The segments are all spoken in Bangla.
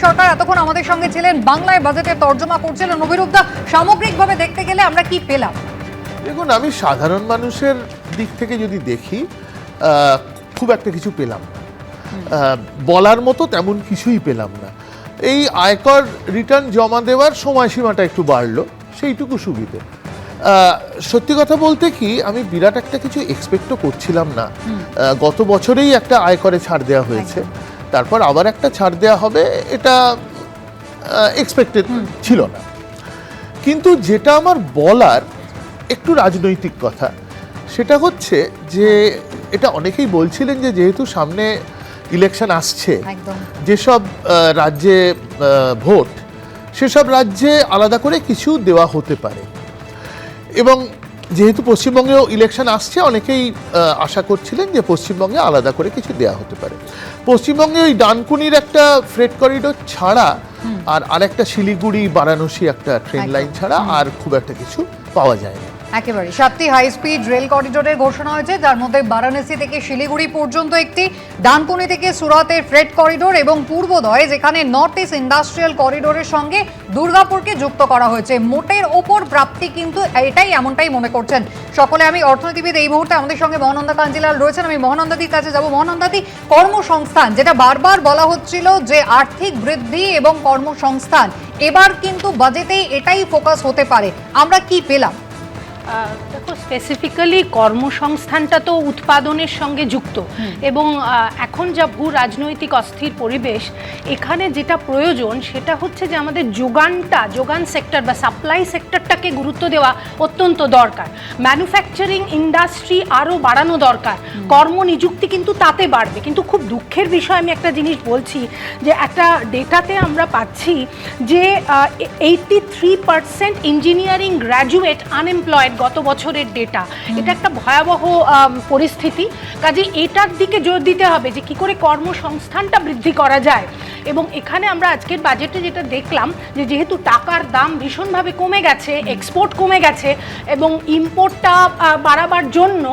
সরকার এতক্ষণ আমাদের সঙ্গে ছিলেন, বাংলায় বাজেটের তর্জমা করছিলেন। অভিরূপদা, সামগ্রিকভাবে দেখতে গেলে আমরা কি পেলাম? দেখুন, আমি সাধারণ মানুষের দিক থেকে যদি দেখি, খুব একটা কিছু পেলাম না, বলার মতো তেমন কিছুই পেলাম না। এই আয়কর রিটার্ন জমা দেওয়ার সময়সীমাটা একটু বাড়লো, সেইটুকু সুবিধে। সত্যি কথা বলতে কি, আমি বিরাট একটা কিছু এক্সপেক্টও করছিলাম না। গত বছরেই একটা আয়করে ছাড় দেওয়া হয়েছে, তারপর আবার একটা ছাড় দেওয়া হবে, এটা এক্সপেক্টেড ছিল না। কিন্তু যেটা আমার বলার একটু রাজনৈতিক কথা, সেটা হচ্ছে যে এটা অনেকেই বলছিলেন যে যেহেতু সামনে ইলেকশন আসছে, যেসব রাজ্যে ভোট, সেসব রাজ্যে আলাদা করে কিছু দেওয়া হতে পারে। এবং যেহেতু পশ্চিমবঙ্গেও ইলেকশন আসছে, অনেকেই আশা করছিলেন যে পশ্চিমবঙ্গে আলাদা করে কিছু দেওয়া হতে পারে। পশ্চিমবঙ্গে ওই ডানকুনির একটা ফ্রেট করিডোর ছাড়া আর আরেকটা শিলিগুড়ি বারাণসী একটা ট্রেন লাইন ছাড়া আর খুব একটা কিছু পাওয়া যায় না। একেবারে 7টি হাই স্পিড রেল করিডোরের ঘোষণা হয়েছে, যার মধ্যে বারাণসী থেকে শিলিগুড়ি পর্যন্ত একটি, ডানকুনি থেকে সুরাতের ফ্রেট করিডোর এবং পূর্বোদয় যেখানে নর্থ ইস্ট ইন্ডাস্ট্রিয়াল করিডোরের সঙ্গে দুর্গাপুরকে যুক্ত করা হয়েছে। মোটের ওপর প্রাপ্তি কিন্তু এমনটাই মনে করছেন সকলে। আমি অর্থনীতিবিদ এই মুহূর্তে আমাদের সঙ্গে মহানন্দা কাঞ্জিলাল রয়েছেন, আমি মহানন্দাদির কাছে যাব। মহানন্দাদি, কর্মসংস্থান যেটা বারবার বলা হচ্ছিল যে আর্থিক বৃদ্ধি এবং কর্মসংস্থান, এবার কিন্তু বাজেটে এটাই ফোকাস হতে পারে, আমরা কি পেলাম? দেখো, স্পেসিফিক্যালি কর্মসংস্থানটা তো উৎপাদনের সঙ্গে যুক্ত, এবং এখন যা ভূ রাজনৈতিক অস্থির পরিবেশ, এখানে যেটা প্রয়োজন সেটা হচ্ছে যে আমাদের যোগান সেক্টর বা সাপ্লাই সেক্টরটাকে গুরুত্ব দেওয়া অত্যন্ত দরকার। ম্যানুফ্যাকচারিং ইন্ডাস্ট্রি আরও বাড়ানো দরকার, কর্মনিযুক্তি কিন্তু তাতে বাড়বে। কিন্তু খুব দুঃখের বিষয়, আমি একটা জিনিস বলছি, যে একটা ডেটাতে আমরা পাচ্ছি যে 83% ইঞ্জিনিয়ারিং গ্র্যাজুয়েট আনএমপ্লয়েড গত বছরের ডেটা। এটা একটা ভয়াবহ পরিস্থিতি। কাজে এটার দিকে জোর দিতে হবে যে কি করে কর্মসংস্থানটা বৃদ্ধি করা যায়। এবং এখানে আমরা আজকের বাজেটে যেটা দেখলাম, যে যেহেতু টাকার দাম ভীষণভাবে কমে গেছে, এক্সপোর্ট কমে গেছে, এবং ইম্পোর্টটা বাড়াবার জন্য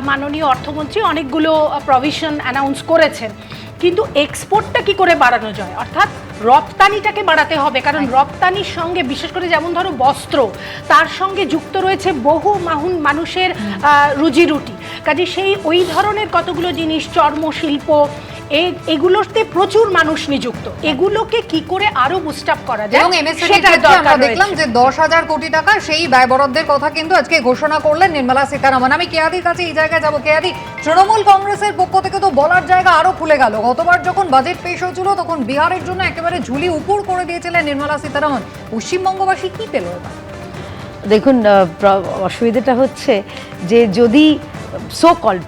মাননীয় অর্থমন্ত্রী অনেকগুলো প্রভিশন অ্যানাউন্স করেছেন। কিন্তু এক্সপোর্টটা কি করে বাড়ানো যায়, অর্থাৎ রপ্তানিটাকে বাড়াতে হবে। কারণ রপ্তানির সঙ্গে, বিশেষ করে যেমন ধরো বস্ত্র, তার সঙ্গে যুক্ত রয়েছে বহু মানুষের রুজি রুটি। কাজে সেই ওই ধরনের কতগুলো জিনিস, চর্মশিল্প, এগুলোতে প্রচুর মানুষ নিযুক্ত, এগুলোকে কি করে আরো বুস্ট আপ করা যায়, সেটা আমরা দেখলাম যে 10,000 কোটি টাকা সেই ব্যয় বরাদ্দের কথা কিন্তু আজকে ঘোষণা করলেন নির্মলা সীতারামন। আমি কেয়াদির কাছে এই জায়গায় যাবো। কেয়াদি, তৃণমূল কংগ্রেসের পক্ষ থেকে তো বলার জায়গা আরো খুলে গেল। গতবার যখন বাজেট পেশ হয়েছিল তখন বিহারের জন্য একেবারে ঝুলি উপর করে দিয়েছিলেন নির্মলা সীতারামন। পশ্চিমবঙ্গবাসী কি পেল এবার? দেখুন, অসুবিধাটা হচ্ছে যে যদি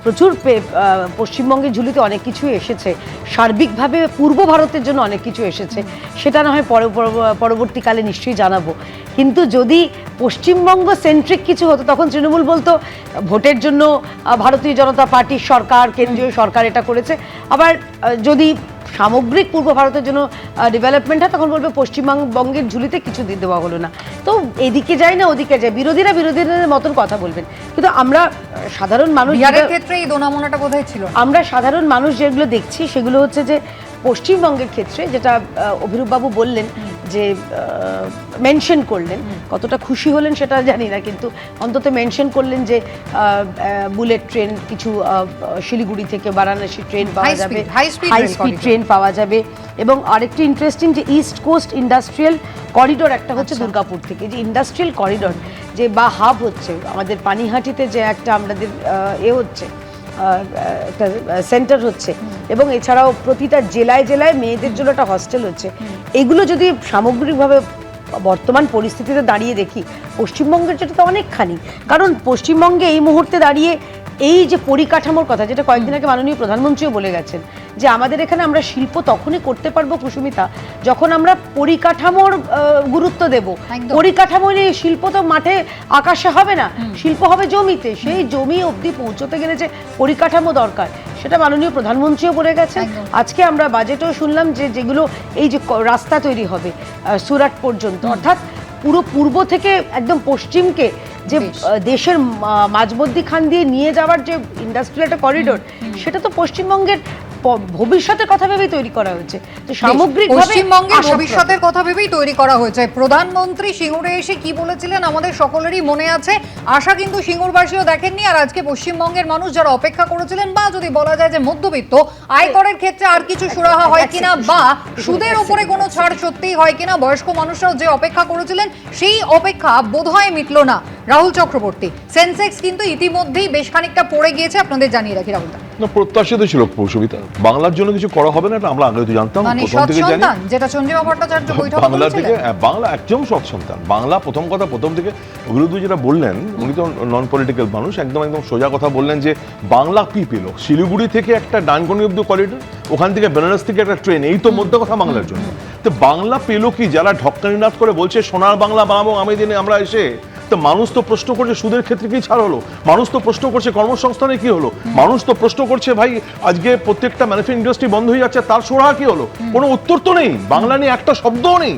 প্রচুর পশ্চিমবঙ্গের ঝুলিতে অনেক কিছু এসেছে, সার্বিকভাবে পূর্ব ভারতের জন্য অনেক কিছু এসেছে, সেটা না হয় পরবর্তীকালে নিশ্চয়ই জানাবো। কিন্তু যদি পশ্চিমবঙ্গ সেন্ট্রিক কিছু হতো, তখন তৃণমূল বলতো ভোটের জন্য ভারতীয় জনতা পার্টির সরকার, কেন্দ্রীয় সরকার এটা করেছে। আবার যদি সামগ্রিক পূর্ব ভারতের জন্য ডেভেলপমেন্ট হয়, তখন বলবে পশ্চিমবঙ্গের ঝুলিতে কিছু দেওয়া হলো না। তো এদিকে যায় না ওদিকে যায়, বিরোধীরা বিরোধীদের মতন কথা বলবেন। কিন্তু আমরা সাধারণ মানুষ, বিহারের ক্ষেত্রে এই দোনামোনাটা বোধহয় ছিল। আমরা সাধারণ মানুষ যেগুলো দেখছি সেগুলো হচ্ছে যে পশ্চিমবঙ্গের ক্ষেত্রে যেটা অভিরূপবাবু বললেন, যে মেনশন করলেন, কতটা খুশি হলেন সেটা জানি না, কিন্তু অন্তত মেনশন করলেন যে বুলেট ট্রেন, কিছু শিলিগুড়ি থেকে বারাণসী ট্রেন পাওয়া যাবে, হাই স্পিড ট্রেন পাওয়া যাবে। এবং আরেকটি ইন্টারেস্টিং, যে ইস্ট কোস্ট ইন্ডাস্ট্রিয়াল করিডোর একটা হচ্ছে দুর্গাপুর থেকে, যে ইন্ডাস্ট্রিয়াল করিডোর যে বা হাব হচ্ছে আমাদের পানিহাটিতে, যে একটা আমাদের হচ্ছে একটা সেন্টার হচ্ছে, এবং এছাড়াও প্রতিটা জেলায় জেলায় মেয়েদের জন্য একটা হস্টেল হচ্ছে। এগুলো যদি সামগ্রিকভাবে বর্তমান পরিস্থিতিতে দাঁড়িয়ে দেখি, পশ্চিমবঙ্গের যেটা তো অনেকখানি। কারণ পশ্চিমবঙ্গে এই মুহূর্তে দাঁড়িয়ে এই যে পরিকাঠামোর কথা, যেটা কয়েকদিন আগে মাননীয় প্রধানমন্ত্রীও বলে গেছেন, যে আমাদের এখানে আমরা শিল্প তখনই করতে পারবো কুসুমিতা, যখন আমরা পরিকাঠামোর গুরুত্ব দেব। পরিকাঠামো নিয়ে শিল্প তো মাঠে আকাশে হবে না, শিল্প হবে জমিতে। সেই জমি অবধি পৌঁছতে গেলে যে পরিকাঠামো দরকার, সেটা মাননীয় প্রধানমন্ত্রীও বলে গেছেন। আজকে আমরা বাজেটেও শুনলাম যে যেগুলো এই যে রাস্তা তৈরি হবে সুরাট পর্যন্ত, অর্থাৎ পুরো পূর্ব থেকে একদম পশ্চিমকে যে দেশের মাঝমধ্যখান দিয়ে নিয়ে যাওয়ার যে ইন্ডাস্ট্রিয়াল একটা করিডোর, সেটা তো পশ্চিমবঙ্গের ভবিষ্যতের কথা ভেবেই তৈরি করা হয়েছে, তো সামগ্রিকভাবে পশ্চিমবঙ্গের আশাপ্রদ। ভবিষ্যতের কথা ভেবেই তৈরি করা হয়েছে। প্রধানমন্ত্রী সিঙ্গুরে এসে কি বলেছিলেন আমাদের সকলেরই মনে আছে। আশা কিন্তু সিঙ্গুরবাসীও দেখেননি, আর আজকে পশ্চিমবঙ্গের মানুষ যারা অপেক্ষা করেছিলেন, বা যদি বলা যায় যে মধ্যবিত্ত, আয়করের ক্ষেত্রে আর কিছু সুরাহা হয় কিনা, বা সুদের উপরে কোনো ছাড় সত্যিই হয় কিনা, বয়স্ক মানুষরাও যে অপেক্ষা করেছিলেন সেই অপেক্ষা বোধহয় মিটলো না। রাহুল চক্রবর্তী, সেন্সেক্স কিন্তু ইতিমধ্যেই বেশ খানিকটা পড়ে গিয়েছে, আপনাদের জানিয়ে রাখি রাহুল দা। না, প্রত্যাশিত ছিল সুবিধা, বাংলার জন্য কিছু করা হবে না, এটা আমরা আগে তো জানতাম, মানে প্রথম থেকে জানি। সন্তান, যেটা চন্দ্রিমা ভট্টাচার্য বৈঠকে বাংলা থেকে বলেছিলেন। বাংলা একদম সৎ সন্তান, বাংলা প্রথম কথা প্রথম থেকে অভিরুদ্ধ যেটা বললেন, উনি তো নন পলিটিক্যাল মানুষ, একদম একদম সোজা কথা বললেন যে বাংলা কি পেল, শিলিগুড়ি থেকে একটা ডানকুনি অব্দি করিডোর, ওখান থেকে বেনারস থেকে একটা ট্রেন, এই তো মধ্যে কথা বাংলার জন্য। তো বাংলা পেল কি, যারা ঢক্কানি নাচ করে বলছে সোনার বাংলা বানাবো আমি দিনে আমরা এসে, তো মানুষ তো প্রশ্ন করছে সুদের ক্ষেত্রে কি ছাড় হলো, মানুষ তো প্রশ্ন করছে কর্মসংস্থানে কি হলো, মানুষ তো প্রশ্ন করছে ভাই আজকে প্রত্যেকটা ম্যানুফ্যাকচারিং ইন্ডাস্ট্রি বন্ধ হয়ে যাচ্ছে, তার সুরাহা কি হলো, কোনো উত্তর তো নেই, বাংলা নিয়ে একটা শব্দও নেই।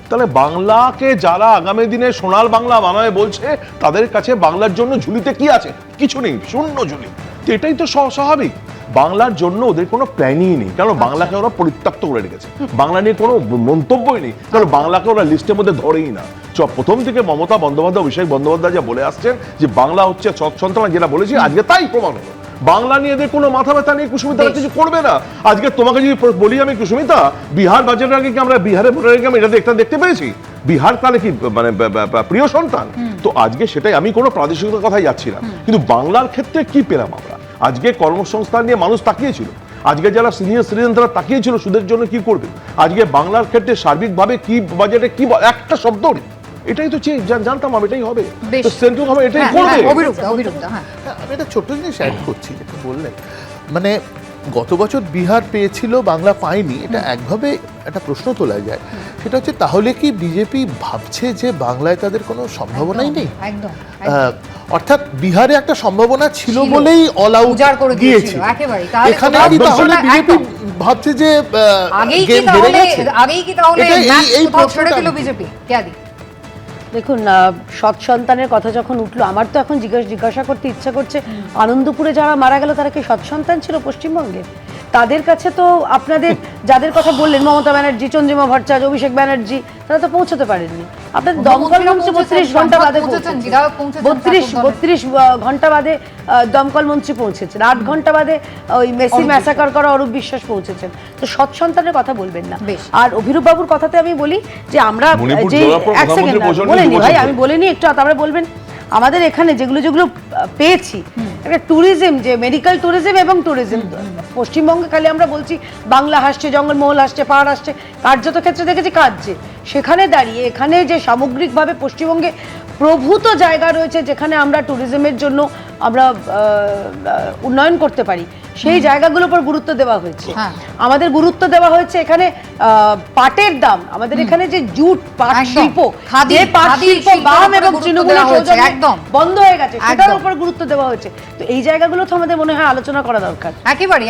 তাহলে বাংলাকে যারা আগামী দিনে সোনার বাংলা বানাবে বলছে, তাদের কাছে বাংলার জন্য ঝুলিতে কি আছে, কিছু নেই, শূন্য ঝুলি। তো এটাই তো স্বাভাবিক, বাংলার জন্য ওদের কোনো প্ল্যানই নেই, কারণ বাংলাকে ওরা পরিত্যক্ত করে রেখেছে, বাংলা নিয়ে কোনো মন্তব্যই নেই, কারণ বাংলাকে ওরা লিস্টের মধ্যে ধরেই না। প্রথম থেকে মমতা বন্দ্যোপাধ্যায়, অভিষেক বন্দ্যোপাধ্যায় যা বলে আসছেন যে বাংলা হচ্ছে সন্তান, যেটা বলেছি আজকে তাই প্রমাণ হলো। বাংলা নিয়ে এদের কোনো মাথা ব্যথা নেই, কুসুমিতা কিছু করবে না। আজকে তোমাকে যদি বলি আমি, কুসুমিতা, বিহার বাজেটের আগে কি আমরা বিহারে ভোটের আগে এটা দেখতে পেয়েছি? বিহার তাহলে কি মানে প্রিয় সন্তান? তো আজকে সেটাই, আমি কোনো প্রাদেশিকতার কথাই যাচ্ছি না, কিন্তু বাংলার ক্ষেত্রে কি পেলাম আমরা? আজকে কর্মসংস্থান নিয়ে মানুষ তাকিয়েছিল, আজকে যারা সিনিয়র সিটিজেন তারা তাকিয়েছিল সুদের জন্য কি করবে। আজকে বাংলার ক্ষেত্রে সার্বিকভাবে কি বাজেটে কি একটা শব্দ নেই, এটাই তো জানতাম আমি, এটাই হবে, সেন্ট্রাল হবে, এটাই করবে। হ্যাঁ, আমি একটা ছোট্ট জিনিস অ্যাড করছি, যেটা বললেন, মানে গত বছর বিহার পেয়েছিল, বাংলা পায়নি, এটা একভাবে একটা প্রশ্ন তোলা যায়, সেটা হচ্ছে তাহলে কি বিজেপি ভাবছে যে বাংলায় তাদের কোনো সম্ভাবনাই নেই? একদম। অর্থাৎ বিহারে একটা সম্ভাবনা ছিল ছিল, বলেই অল আউট উজাড় করে গিয়েছে দিয়েছিল একেবারে। তাহলে এখানে কোথাও কি তাহলে একদম। বিজেপি ভাবছে যে আগেই কি গেম হেরে গেছে? তাহলে এই কোথাও ছেড়ে প্রশ্নটা দিল বিজেপি? কেয়াদি, দেখুন, সৎ সন্তানের কথা যখন উঠলো, আমার তো এখন জিজ্ঞাসা করতে ইচ্ছা করছে, আনন্দপুরে যারা মারা গেল তারা কি সৎ সন্তান ছিল পশ্চিমবঙ্গে? তাদের কাছে তো আপনাদের যাদের কথা বললেন, মমতা ব্যানার্জি, চন্দ্রিমা ভট্টাচার্য, অভিষেক ব্যানার্জি, তারা তো পৌঁছতে পারেননি। আপনাদের দমকল মন্ত্রী 32 ঘন্টা বাদে পৌঁছেছেন, 32 ঘন্টা বাদে দমকল মন্ত্রী পৌঁছেছেন, 8 ঘন্টা বাদে ওই মেসি ম্যাসাকার করা অরূপ বিশ্বাস পৌঁছেছেন। তো সৎ সন্তানের কথা বলবেন না। আর অভিরূপ বাবুর কথাতে আমি বলি যে আমরা যে এক সেকেন্ড বলিনি ভাই, আমি বলিনি, একটু তারপরে বলবেন। আমাদের এখানে যেগুলো যেগুলো পেয়েছি, একটা ট্যুরিজম, যে মেডিকেল ট্যুরিজম এবং ট্যুরিজম, পশ্চিমবঙ্গে খালি আমরা বলছি বাংলা হাসছে, জঙ্গলমহল হাসছে, পাহাড় হাসছে, কার্যত ক্ষেত্রে দেখেছি কাজছে। সেখানে দাঁড়িয়ে এখানে যে সামগ্রিকভাবে পশ্চিমবঙ্গে প্রভূত জায়গা রয়েছে যেখানে আমরা ট্যুরিজমের জন্য আমরা উন্নয়ন করতে পারি, সেই জায়গাগুলোর উপর গুরুত্ব দেওয়া হয়েছে। আমাদের গুরুত্ব দেওয়া হয়েছে এখানে পাটের দাম, আমাদের এখানে যে জুট পাট শিল্প, যে পাট শিল্প বাম এবং তৃণমূলের সৌজন্যে একদম বন্ধ হয়ে গেছে, সেটার উপর গুরুত্ব দেওয়া হয়েছে। তো এই জায়গাগুলো তো আমাদের মনে হয় আলোচনা করা দরকার।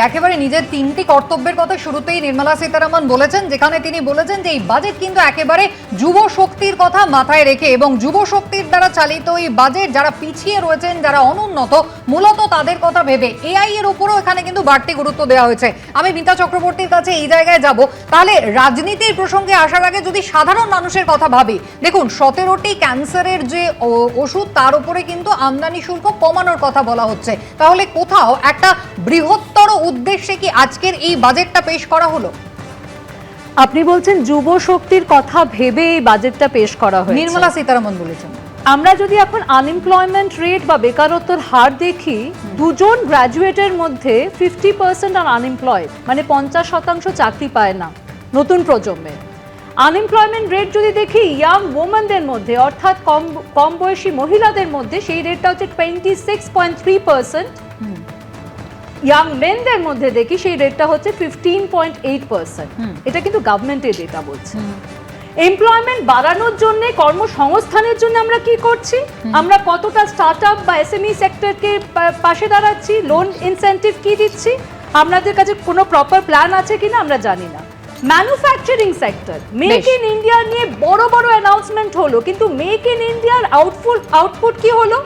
একেবারে নিজের 3টি কর্তব্যের কথা শুরুতেই নির্মলা সীতারামন বলেছেন, যেখানে তিনি বলেছেন যে এই বাজেট কিন্তু একেবারে যুব শক্তির কথা মাথায় রেখে, এবং যুব শক্তির দ্বারা চালিত এই বাজেট, যারা পিছিয়ে রয়েছেন, যারা অনুন্নত, মূলত তাদের কথা ভেবে এআই এর উপরও এখানে কিন্তু বাড়তি গুরুত্ব দেওয়া হয়েছে। আমি মিতা চক্রবর্তীর কাছে এই জায়গায় যাব। তাহলে রাজনীতির প্রসঙ্গে আসার আগে যদি সাধারণ মানুষের কথা ভাবি, দেখুন 17টি ক্যান্সারের যে ওষুধ, তার উপরে কিন্তু আমদানি শুল্ক কমানোর কথা বলা হচ্ছে। তাহলে কোথাও একটা বৃহত্তর উদ্দেশ্যে কি আজকের এই বাজেটটা পেশ করা হলো? আপনি বলছেন যুব শক্তির কথা ভেবে এই বাজেটটা পেশ করা হয়েছে, নির্মলা সীতারামন বলেছেন। আমরা যদি এখন আনএমপ্লয়মেন্ট রেট বা বেকারত্বের হার দেখি, দুজন গ্র্যাজুয়েটের মধ্যে 50% আর আনএমপ্লয়েড, মানে 50% চাকরি পায় না নতুন প্রজন্মে। আনএমপ্লয়মেন্ট রেট যদি দেখি ইয়াং ওমেনদের মধ্যে, অর্থাৎ কম বয়সী মহিলাদের মধ্যে, সেই রেটটা হচ্ছে 26.3%। ইয়াং মেনদের মধ্যে দেখি সেই রেটটা হচ্ছে 15.8%। এটা কিন্তু গভর্নমেন্টের ডেটা বলছে। এমপ্লয়মেন্ট বাড়ানোর জন্য, কর্মসংস্থানের জন্য আমরা কি করছি? আমরা কতটা স্টার্টআপ বা এসএমই সেক্টরকে পাশে দাঁড়াচ্ছি? লোন ইনসেন্টিভ কি দিচ্ছি? আপনাদের কাছে কোনো প্রপার প্ল্যান আছে কিনা আমরা জানি না। Manufacturing sector, make in India নিয়ে বড় বড় অ্যানাউন্সমেন্ট হলো, কিন্তু মেক ইন ইন্ডিয়ার আউটপুট কি হলো?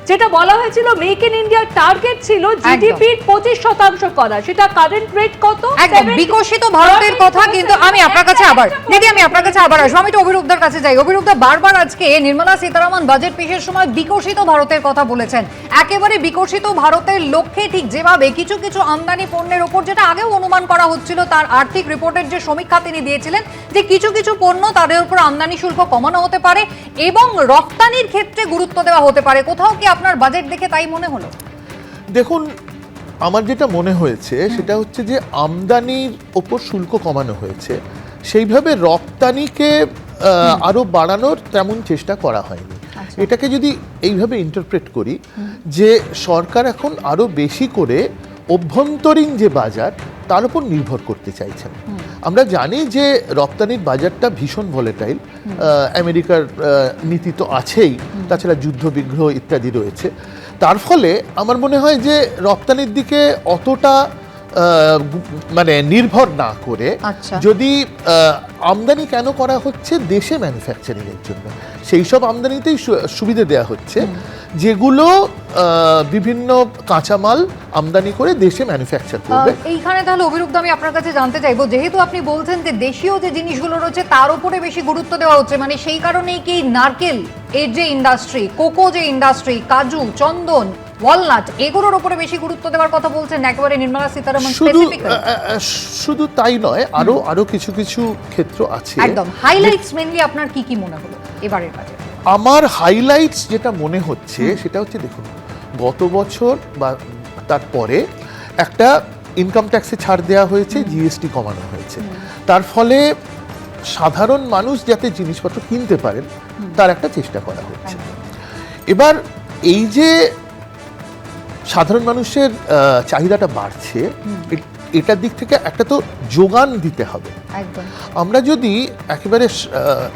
যেটা বলা হয়েছিল মেক ইন ইন্ডিয়ার টার্গেট ছিল জিডিপির 25% করা, সেটা কারেন্ট রেট কত? একদম বিকশিত ভারতের কথা। কিন্তু আমি আপনার কাছে আবার দিদি, আমি আপনার কাছে আবার আসবো। আমি একটু অভিরূপদার কাছে যাই। অভিরূপদা, বারবার আজকে নির্মলা সীতারামন বাজেট পেশের সময় বিকশিত ভারতের কথা বলেছেন। একেবারে বিকশিত ভারতের লক্ষ্যে ঠিক যেভাবে কিছু কিছু আমদানি পণ্যের ওপর, যেটা আগেও অনুমান করা হচ্ছিল, তার আর্থিক রিপোর্টের যে সমীক্ষা তিনি দিয়েছিলেন, যে কিছু কিছু পণ্য তাদের উপর আমদানি শুল্ক কমানো হতে পারে এবং রপ্তানির ক্ষেত্রে গুরুত্ব দেওয়া হতে পারে। কোথাও কি আপনার বাজেট দেখে তাই মনে হলো? দেখুন, আমার যেটা মনে হয়েছে সেটা হচ্ছে যে আমদানির ওপর শুল্ক কমানো হয়েছে, সেইভাবে রপ্তানিকে আরো বাড়ানোর তেমন চেষ্টা করা হয়নি। এটাকে যদি এইভাবে ইন্টারপ্রেট করি যে সরকার এখন আরো বেশি করে অভ্যন্তরীণ যে বাজার তার উপর নির্ভর করতে চাইছেন। আমরা জানি যে রপ্তানির বাজারটা ভীষণ ভলেটাইল, আমেরিকার নীতি তো আছেই, তাছাড়া যুদ্ধ বিগ্রহ ইত্যাদি রয়েছে। তার ফলে আমার মনে হয় যে রপ্তানির দিকে অতটা মানে নির্ভর না করে যদি আমদানি কেন করা হচ্ছে, দেশে ম্যানুফ্যাকচারিং এর জন্য সেই সব আমদানিতেই সুবিধা দেওয়া হচ্ছে, যেগুলো বিভিন্ন কাঁচামাল আমদানি করে দেশে ম্যানুফ্যাকচার করবে। এইখানে তাহলে অভিরূপদা আমি আপনার কাছে জানতে চাইবো, যেহেতু আপনি বলছেন যে দেশীয় যে জিনিসগুলো রয়েছে তার উপরে বেশি গুরুত্ব দেওয়া হচ্ছে, মানে সেই কারণেই কি নারকেল এর যে ইন্ডাস্ট্রি, কোকো যে ইন্ডাস্ট্রি, কাজু, চন্দন, ওয়ালনাট, এগুলোর উপরে বেশি গুরুত্ব দেওয়ার কথা বলছেন একেবারে নির্মলা সীতারামন স্পেসিফিক্যালি? শুধু তাই নয়, আরো কিছু কিছু ক্ষেত্র আছে। একদম হাইলাইটস মেইনলি আপনার কি কি মনে হলো এবারের বাজেট? আমার হাইলাইটস যেটা মনে হচ্ছে সেটা হচ্ছে, দেখুন, গত বছর বা তারপরে একটা ইনকাম ট্যাক্সে ছাড় দেওয়া হয়েছে, জিএসটি কমানো হয়েছে। তার ফলে সাধারণ মানুষ যাতে জিনিসপত্র কিনতে পারেন তার একটা চেষ্টা করা হচ্ছে। এবার এই যে সাধারণ মানুষের চাহিদাটা বাড়ছে, এটার দিক থেকে একটা তো যোগান দিতে হবে। আমরা যদি একেবারে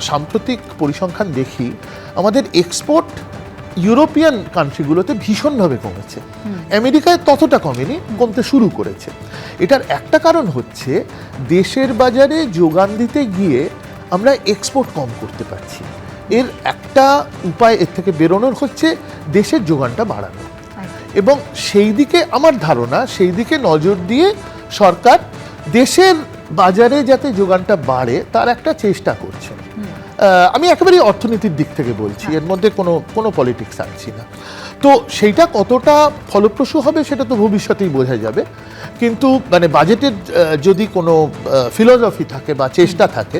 সাম্প্রতিক পরিসংখ্যান দেখি, আমাদের এক্সপোর্ট ইউরোপিয়ান কান্ট্রিগুলোতে ভীষণভাবে কমেছে, আমেরিকায় ততটা কমেনি, কমতে শুরু করেছে। এটার একটা কারণ হচ্ছে দেশের বাজারে যোগান দিতে গিয়ে আমরা এক্সপোর্ট কম করতে পারছি। এর একটা উপায় এর থেকে বেরোনোর হচ্ছে দেশের যোগানটা বাড়ানো, এবং সেই দিকে আমার ধারণা, সেই দিকে নজর দিয়ে সরকার দেশের বাজারে যাতে যোগানটা বাড়ে তার একটা চেষ্টা করছে। আমি একেবারে অর্থনীতির দিক থেকে বলছি, এর মধ্যে কোনো পলিটিক্স আনছি না। তো সেইটা কতটা ফলপ্রসূ হবে সেটা তো ভবিষ্যতেই বোঝা যাবে, কিন্তু মানে বাজেটের যদি কোনো ফিলোসফি থাকে বা চেষ্টা থাকে,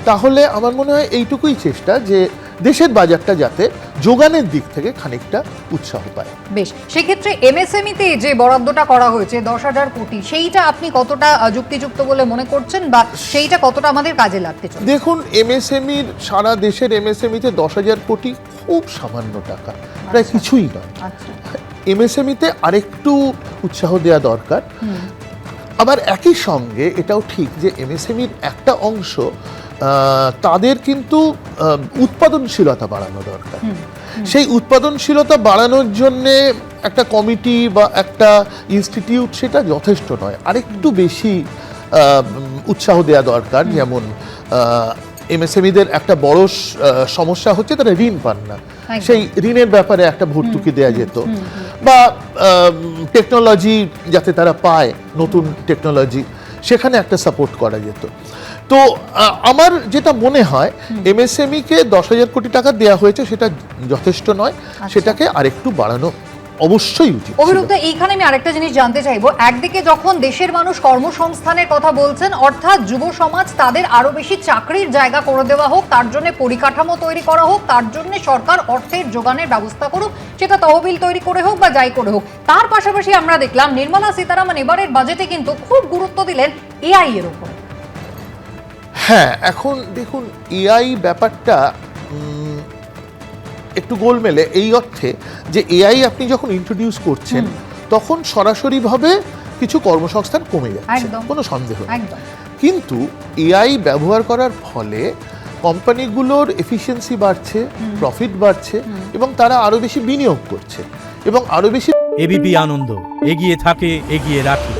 তাহলে আমার মনে হয় এইটুকুই চেষ্টা যে দেশের বাজারটা যাতে যোগানের দিক থেকে খানিকটা উৎসাহ পায়। বেশ, সেক্ষেত্রে এমএসএমইতে যে বরাদ্দটা করা হয়েছে 10,000 কোটি, সেইটা আপনি কতটা যুক্তিযুক্ত বলে মনে করছেন, বা সেইটা কতটা আমাদের কাজে লাগতে চলেছে? দেখুন, এমএসএমইর সারা দেশের এমএসএমইতে 10,000 কোটি খুব সামান্য টাকা, প্রায় কিছুই নয়। এমএসএমইতে আরেকটু উৎসাহ দেওয়া দরকার। আবার একই সঙ্গে এটাও ঠিক যে এমএসএমইর একটা অংশ তাদের কিন্তু উৎপাদনশীলতা বাড়ানো দরকার। সেই উৎপাদনশীলতা বাড়ানোর জন্যে একটা কমিটি বা একটা ইনস্টিটিউট সেটা যথেষ্ট নয়, আরেকটু বেশি উৎসাহ দেওয়া দরকার। যেমন এমএসএমইদের একটা বড় সমস্যা হচ্ছে তারা ঋণ পান না, সেই ঋণের ব্যাপারে একটা ভর্তুকি দেওয়া যেত, বা টেকনোলজি যাতে তারা পায়, নতুন টেকনোলজি, সেখানে একটা সাপোর্ট করা যেত। তো আমার যেটা মনে হয় এমএসএমই কে 10,000 কোটি টাকা দেওয়া হয়েছে সেটা যথেষ্ট নয়, সেটাকে আরেকটু বাড়ানো অবশ্যই উচিত। অভিরূপদা, এইখানে আমি আরেকটা জিনিস জানতে চাইবো, একদিকে যখন দেশের মানুষ কর্মসংস্থানের কথা বলছেন, অর্থাৎ যুব সমাজ তাদের আরো বেশি চাকরির জায়গা করে দেওয়া হোক, তার জন্য পরিকাঠামো তৈরি করা হোক, তার জন্য সরকার অর্থের যোগানের ব্যবস্থা করুক, সেটা তহবিল তৈরি করে হোক বা যাই করে হোক। তার পাশাপাশি আমরা দেখলাম নির্মলা সীতারামন এবারের বাজেটে কিন্তু খুব গুরুত্ব দিলেন এআই এর উপর। হ্যাঁ, এখন দেখুন, এআই ব্যাপারটা একটু গোলমেলে এই অর্থে যে এআই আপনি যখন ইন্ট্রোডিউস করছেন তখন সরাসরিভাবে কিছু কর্মসংস্থান কমে যাচ্ছে, কোনো সন্দেহ নেই। কিন্তু এআই ব্যবহার করার ফলে কোম্পানিগুলোর এফিসিয়েন্সি বাড়ছে, প্রফিট বাড়ছে, এবং তারা আরো বেশি বিনিয়োগ করছে এবং আরো বেশি। এবিপি আনন্দ এগিয়ে থাকে, এগিয়ে রাখে।